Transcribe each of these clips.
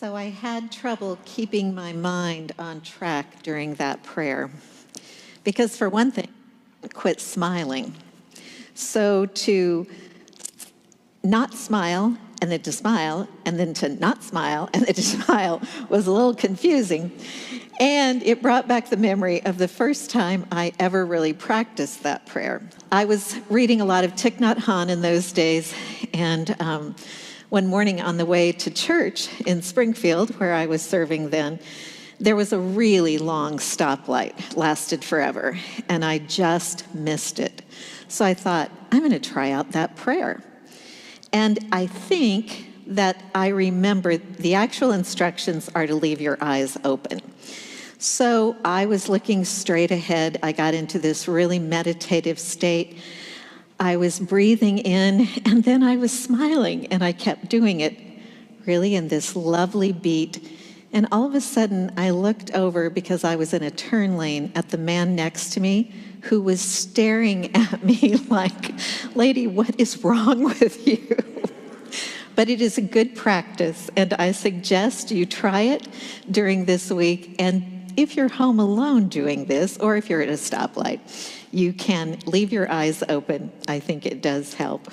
So I had trouble keeping my mind on track during that prayer. Because for one thing, I quit smiling. So to not smile and then to smile and then to not smile and then to smile was a little confusing. And it brought back the memory of the first time I ever really practiced that prayer. I was reading a lot of Thich Nhat Hanh in those days, and one morning on the way to church in Springfield, where I was serving then, there was a really long stoplight, lasted forever, and I just missed it. So I thought, I'm going to try out that prayer. And I think that I remember the actual instructions are to leave your eyes open. So I was looking straight ahead. I got into this really meditative state. I was breathing in, and then I was smiling, and I kept doing it really in this lovely beat. And all of a sudden, I looked over, because I was in a turn lane, at the man next to me who was staring at me like, "Lady, what is wrong with you?" But it is a good practice, and I suggest you try it during this week. And if you're home alone doing this, or if you're at a stoplight, you can leave your eyes open. I think it does help.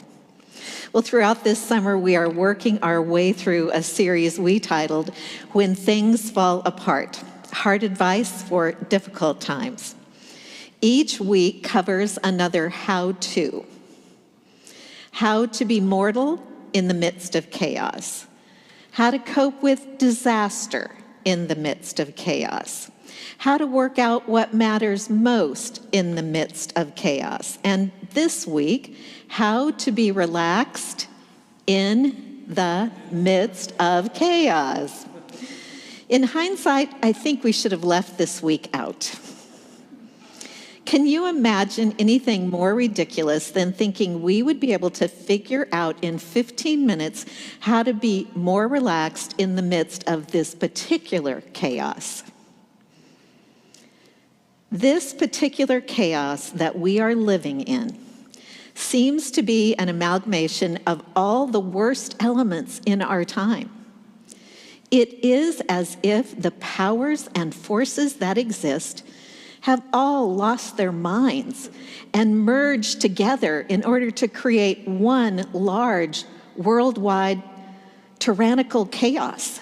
Well, throughout this summer, we are working our way through a series we titled, When Things Fall Apart, Hard Advice for Difficult Times. Each week covers another how-to. How to be mortal in the midst of chaos. How to cope with disaster in the midst of chaos. How to work out what matters most in the midst of chaos. And this week, how to be relaxed in the midst of chaos. In hindsight, I think we should have left this week out. Can you imagine anything more ridiculous than thinking we would be able to figure out in 15 minutes how to be more relaxed in the midst of this particular chaos? This particular chaos that we are living in seems to be an amalgamation of all the worst elements in our time. It is as if the powers and forces that exist have all lost their minds and merged together in order to create one large, worldwide, tyrannical chaos.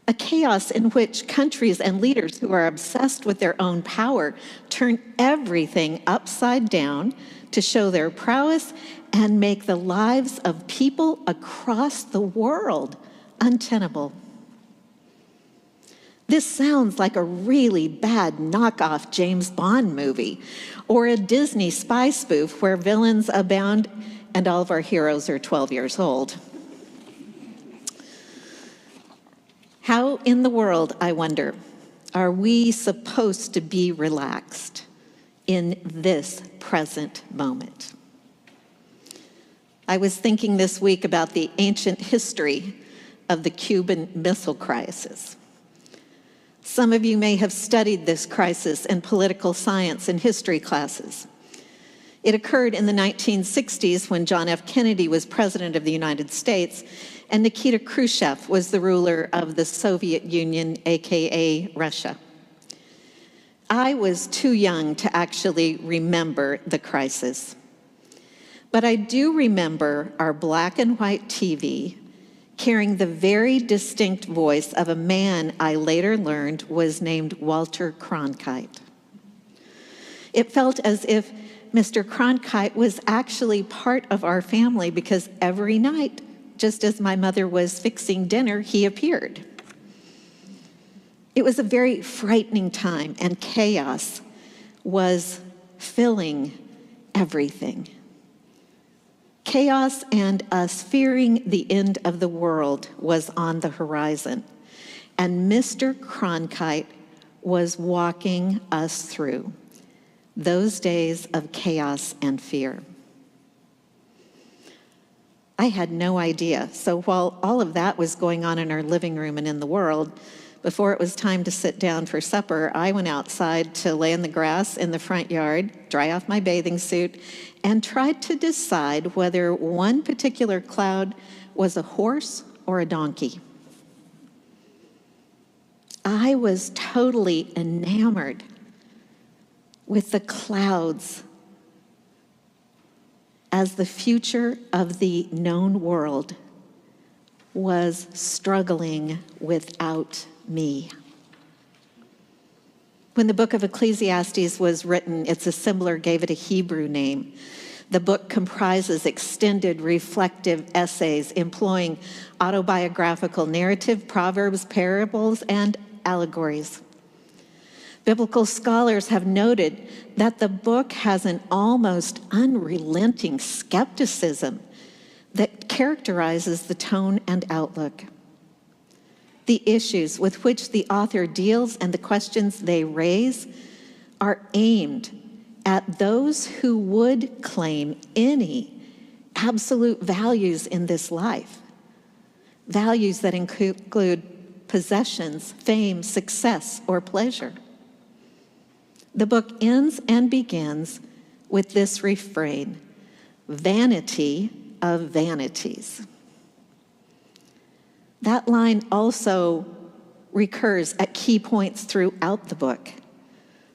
A chaos in which countries and leaders who are obsessed with their own power turn everything upside down to show their prowess and make the lives of people across the world untenable. This sounds like a really bad knockoff James Bond movie or a Disney spy spoof where villains abound and all of our heroes are 12 years old. How in the world, I wonder, are we supposed to be relaxed in this present moment? I was thinking this week about the ancient history of the Cuban Missile Crisis. Some of you may have studied this crisis in political science and history classes. It occurred in the 1960s when John F. Kennedy was president of the United States and Nikita Khrushchev was the ruler of the Soviet Union, aka Russia. I was too young to actually remember the crisis. But I do remember our black and white TV carrying the very distinct voice of a man I later learned was named Walter Cronkite. It felt as if Mr. Cronkite was actually part of our family because every night, just as my mother was fixing dinner, he appeared. It was a very frightening time, and chaos was filling everything. Chaos and us fearing the end of the world was on the horizon, and Mr. Cronkite was walking us through those days of chaos and fear. I had no idea. So while all of that was going on in our living room and in the world, before it was time to sit down for supper, I went outside to lay in the grass in the front yard, dry off my bathing suit, and tried to decide whether one particular cloud was a horse or a donkey. I was totally enamored with the clouds as the future of the known world was struggling without me. When the book of Ecclesiastes was written, its assembler gave it a Hebrew name. The book comprises extended reflective essays employing autobiographical narrative, proverbs, parables, and allegories. Biblical scholars have noted that the book has an almost unrelenting skepticism that characterizes the tone and outlook. The issues with which the author deals and the questions they raise are aimed at those who would claim any absolute values in this life, values that include possessions, fame, success, or pleasure. The book ends and begins with this refrain, vanity of vanities. That line also recurs at key points throughout the book.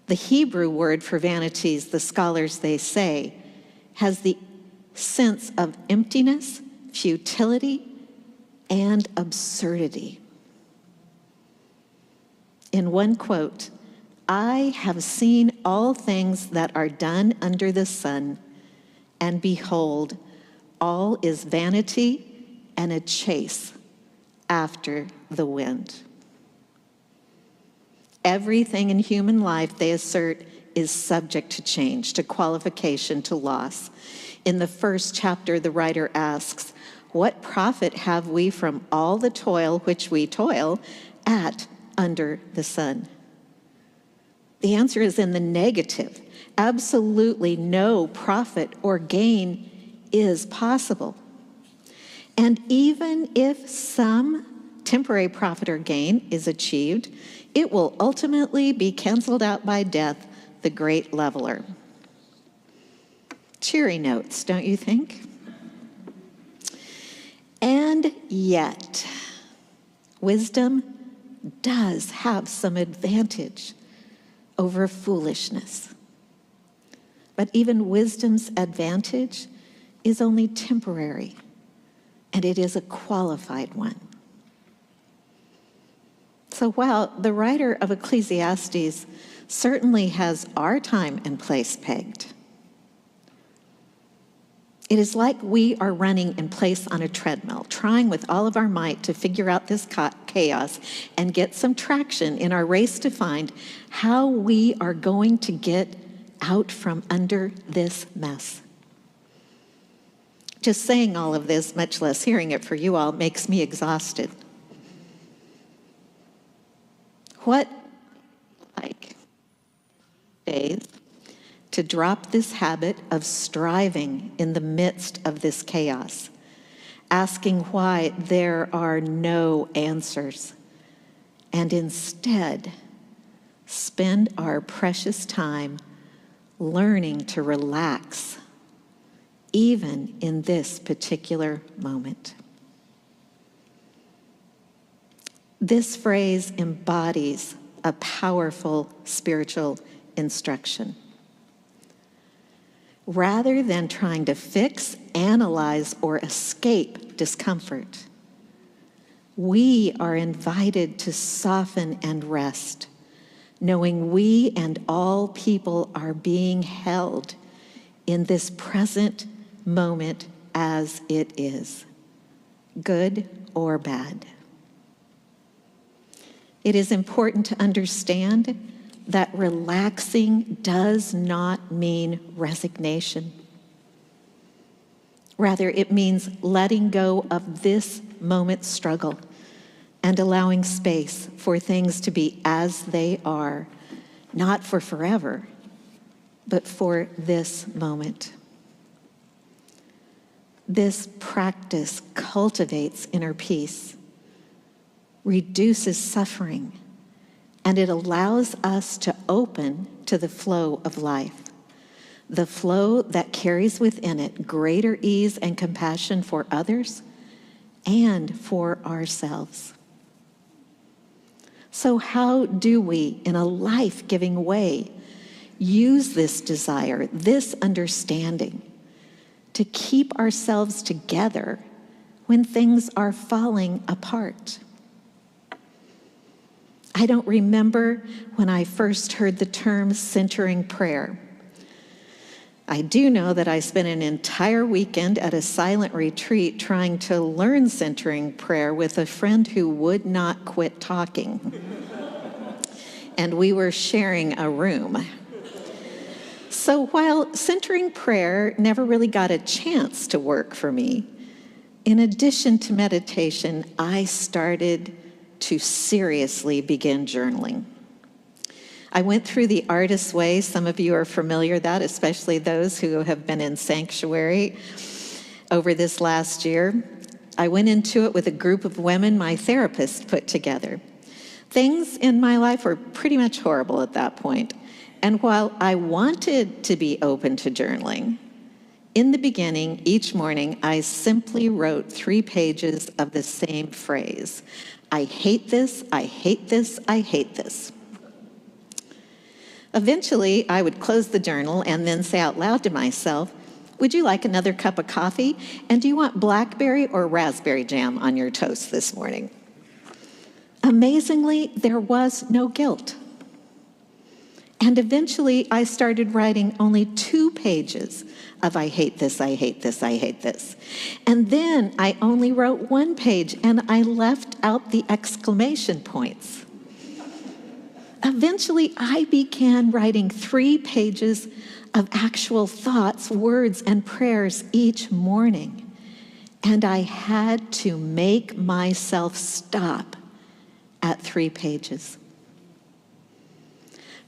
The Hebrew word for vanities, the scholars they say, has the sense of emptiness, futility, and absurdity. In one quote, I have seen all things that are done under the sun, and behold, all is vanity and a chase after the wind. Everything in human life, they assert, is subject to change, to qualification, to loss. In the first chapter, the writer asks, what profit have we from all the toil which we toil at under the sun? The answer is in the negative. Absolutely no profit or gain is possible. And even if some temporary profit or gain is achieved, it will ultimately be canceled out by death, the great leveler. Cheery notes, don't you think? And yet, wisdom does have some advantage over foolishness. But even wisdom's advantage is only temporary, and it is a qualified one. So while the writer of Ecclesiastes certainly has our time and place pegged, it is like we are running in place on a treadmill, trying with all of our might to figure out this chaos and get some traction in our race to find how we are going to get out from under this mess. Just saying all of this, much less hearing it for you all, makes me exhausted. What like days to drop this habit of striving in the midst of this chaos, asking why there are no answers, and instead spend our precious time learning to relax, even in this particular moment. This phrase embodies a powerful spiritual instruction. Rather than trying to fix, analyze, or escape discomfort, we are invited to soften and rest, knowing we and all people are being held in this present moment as it is, good or bad. It is important to understand that relaxing does not mean resignation. Rather, it means letting go of this moment's struggle and allowing space for things to be as they are, not for forever, but for this moment. This practice cultivates inner peace, reduces suffering, and it allows us to open to the flow of life, the flow that carries within it greater ease and compassion for others and for ourselves. So how do we, in a life-giving way, use this desire, this understanding, to keep ourselves together when things are falling apart? I don't remember when I first heard the term centering prayer. I do know that I spent an entire weekend at a silent retreat trying to learn centering prayer with a friend who would not quit talking. And we were sharing a room. So while centering prayer never really got a chance to work for me, in addition to meditation, I started to seriously begin journaling. I went through the artist's way. Some of you are familiar with that, especially those who have been in sanctuary over this last year. I went into it with a group of women my therapist put together. Things in my life were pretty much horrible at that point. And while I wanted to be open to journaling, in the beginning, each morning, I simply wrote 3 pages of the same phrase. I hate this, I hate this, I hate this. Eventually, I would close the journal and then say out loud to myself, would you like another cup of coffee? And do you want blackberry or raspberry jam on your toast this morning? Amazingly, there was no guilt. And eventually, I started writing only 2 pages of I hate this, I hate this, I hate this. And then I only wrote 1 page, and I left out the exclamation points. Eventually, I began writing 3 pages of actual thoughts, words, and prayers each morning. And I had to make myself stop at 3 pages.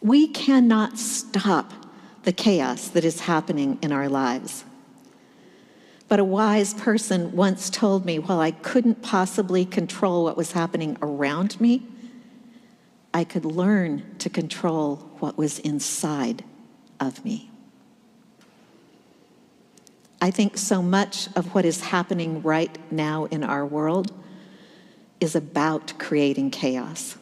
We cannot stop the chaos that is happening in our lives. But a wise person once told me, while I couldn't possibly control what was happening around me, I could learn to control what was inside of me. I think so much of what is happening right now in our world is about creating chaos.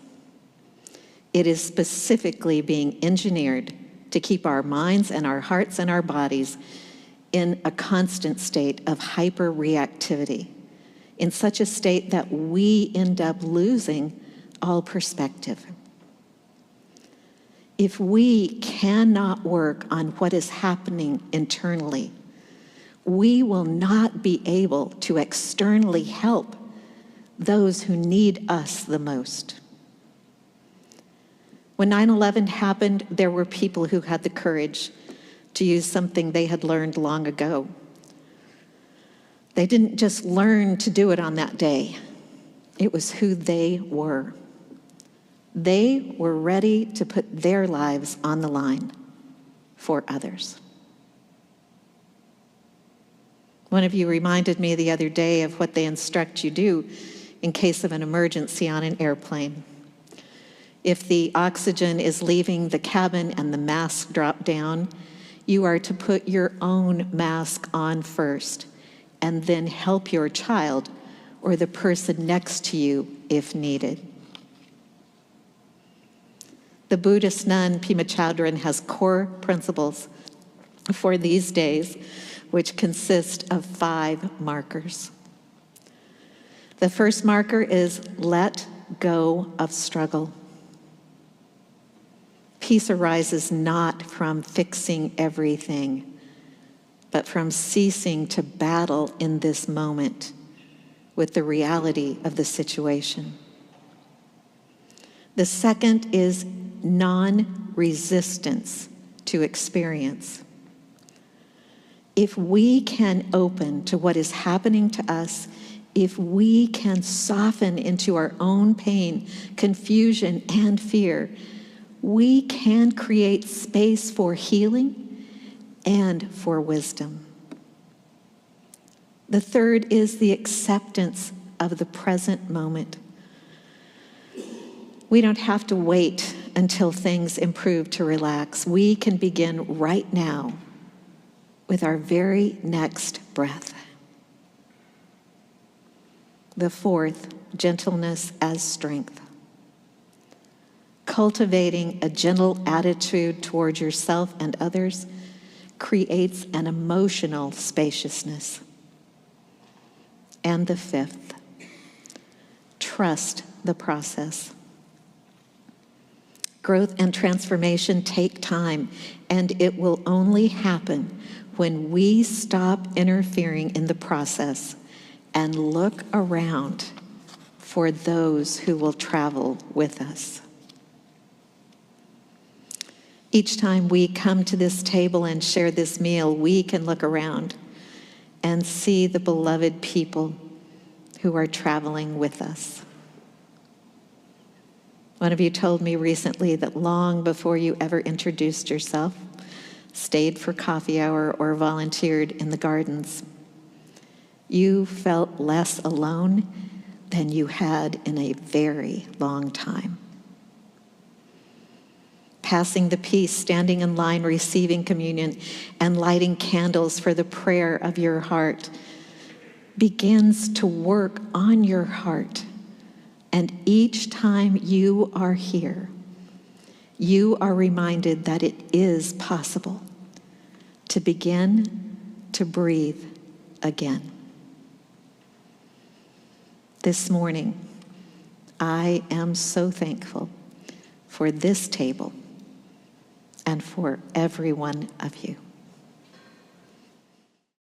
It is specifically being engineered to keep our minds and our hearts and our bodies in a constant state of hyper-reactivity, in such a state that we end up losing all perspective. If we cannot work on what is happening internally, we will not be able to externally help those who need us the most. When 9/11 happened, there were people who had the courage to use something they had learned long ago. They didn't just learn to do it on that day. It was who they were. They were ready to put their lives on the line for others. One of you reminded me the other day of what they instruct you do in case of an emergency on an airplane. If the oxygen is leaving the cabin and the mask drop down, you are to put your own mask on first and then help your child or the person next to you if needed. The Buddhist nun Pema Chodron has core principles for these days, which consist of 5 markers. The first marker is let go of struggle. Peace arises not from fixing everything, but from ceasing to battle in this moment with the reality of the situation. The second is non-resistance to experience. If we can open to what is happening to us, if we can soften into our own pain, confusion, and fear, we can create space for healing and for wisdom. The third is the acceptance of the present moment. We don't have to wait until things improve to relax. We can begin right now with our very next breath. The fourth, gentleness as strength. Cultivating a gentle attitude toward yourself and others creates an emotional spaciousness. And the fifth, trust the process. Growth and transformation take time, and it will only happen when we stop interfering in the process and look around for those who will travel with us. Each time we come to this table and share this meal, we can look around and see the beloved people who are traveling with us. One of you told me recently that long before you ever introduced yourself, stayed for coffee hour, or volunteered in the gardens, you felt less alone than you had in a very long time. Passing the peace, standing in line, receiving communion, and lighting candles for the prayer of your heart begins to work on your heart. And each time you are here, you are reminded that it is possible to begin to breathe again. This morning, I am so thankful for this table and for every one of you.